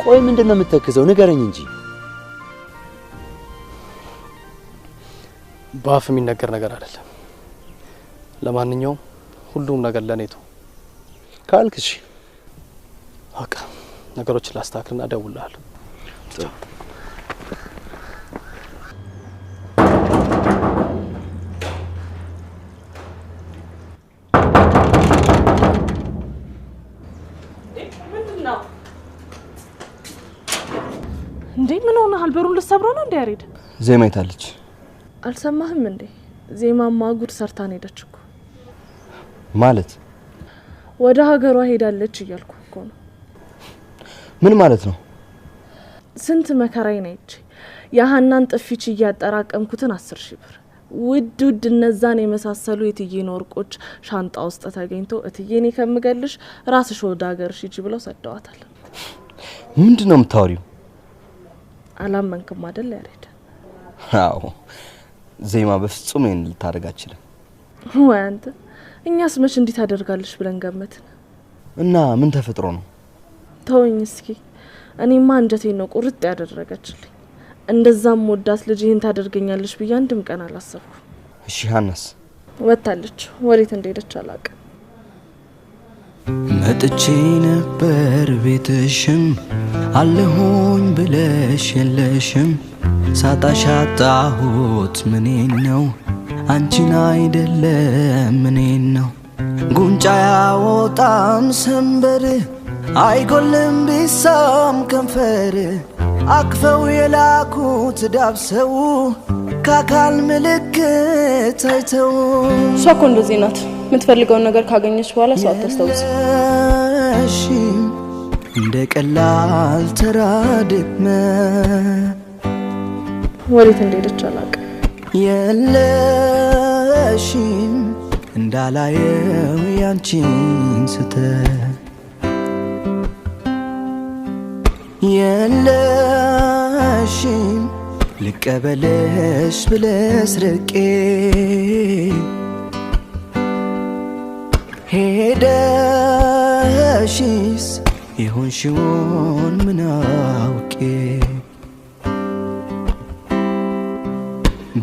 ቆይ ምንድነው የምትተክዘው ንገረኝ እንጂ ባፍ የሚነገር ነገር አይደለም ለማንኛውም ሁሉም ነገር ለኔቶ ካልክሽ አቃ ነገሮችን ላስተካክልና ደውልልሃለሁ እንዴ ምን ሆነ አልበሩን ልሰብረው ነው እንዴ ያሬድ ዜማ ይታለች አልሰማህም እንዴ ዜማማ ጉድ ሰርታን ሄደችኩ ማለት ወደ ሀገሯ ሄዳለች እያልኩ እኮ ነው ምን ማለት ነው ስንት መከራይ ነች ያሃናን ጥፊች ያጠራቀምኩትን 10,000 ብር ውድ እነዛን የመሳሰሉ የትዬን ወርቆች ሻንጣ ውስጥ ተገኝቶ እትዬኔ ከምገልሽ ራስሽ ወደ ሀገርሽ ሂጂ ብለው ሰደዋታል ምንድነው የምታወሪው አላመንክም አይደል ያሬድ አዎ ዜማ በፍጹም ይሄን ልታደርግ አትችልም ወይ አንተ እኛስ መች እንዴት ታደርጋለሽ ብለን ገመትን እና ምን ተፈጥሮ ነው ተወኝ እስኪ እኔማ አንጀቴን ነው ቁርጥ ያደረገችልኝ እንደዛም ወዳስ ልጅ ይሄን ታደርገኛለሽ ብዬ አንድም ቀን አላሰብኩም እሺ ሀናስ ወጣለች ወሬት እንደሄደች አላውቅም መጥቼ ነበር ቤትሽም አለሁኝ ብለሽ የለሽም ሳጣሻጣሁት ምኔን ነው አንቺን አይደለም ምኔን ነው ጉንጫ ያወጣም ሰንበር አይጎልም ቢሳም ከንፈር አክፈው የላኩት ዳብሰው ካካል ምልክት አይተው ሶኮ እንደዚህ ናት የምትፈልገውን ነገር ካገኘች በኋላ ሰው አታስተውስ እንደ ቀላል ተራድመ ወሬት እንደሄደች አላውቅም የለሽም እንዳላየው ያንቺን ስተ የለሽም ልቀበልሽ ብለሽ ርቄ ሄደሽስ ይሆንሽውን ምን አውቄ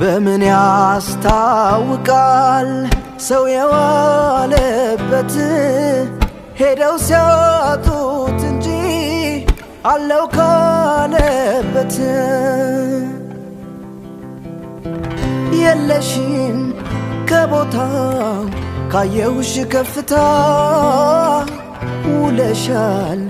በምን ያስታውቃል ሰው የዋለበት ሄደው ሲያጡት እንጂ አለው ካለበት የለሽም ከቦታው ካየሁሽ ከፍታ ውለሻል